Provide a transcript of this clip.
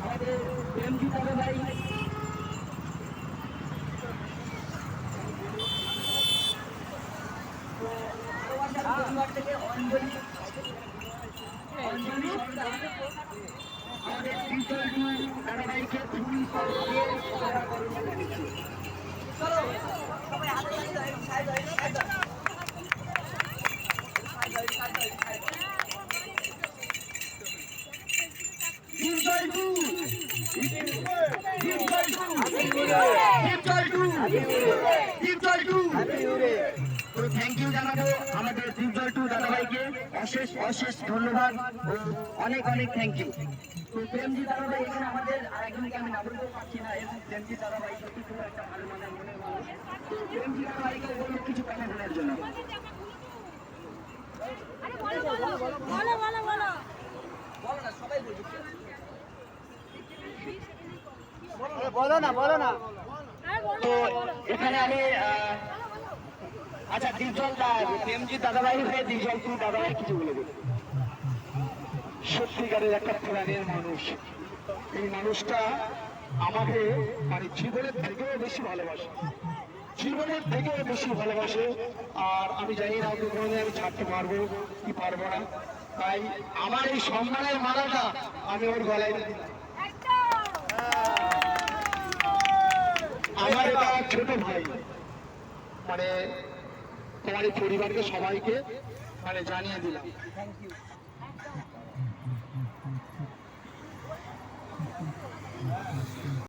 আমাদের প্রেমজি দাদা ভাই পরিবার থেকে অঞ্জলি আমাদের দাদা ভাইকে খুবই থ্যাংক ইউ জানাবো আমাদের ডিপজল টু দাদাভাইকে অশেষ অশেষ ধন্যবাদ ও অনেক অনেক থ্যাংক ইউ। তো প্রেমজি দাদাভাই এখানে আমাদের আরেকজনকে আমি না বলতে পারছি না, এবং প্রেমজি দাদাভাই সত্যি খুব একটা ভালো মনের মানুষ। তো প্রেমজি দাদাভাইকে বলুন কিছু কথা বলার জন্য। বলো না। তো এখানে আমি আচ্ছা ডিপজল প্রেমজি দাদাভাই হয়ে ডিপজল টু দাদাভাই কিছু বলে দেব। সত্যিকারের একটা প্রাণের মানুষ, এই মানুষটা আমাকে মানে জীবনের থেকেও বেশি ভালোবাসে, আর আমি জানি না ওকে কোনোদিন আমি ছাড়তে পারবো কি পারবো না। তাই আমার এই সম্মানের মালাটা আমি ওর গলায় দিলাম। আমার এটা ছোট ভাই, মানে তোমার এই পরিবারকে সবাইকে মানে জানিয়ে দিলাম। Thank you.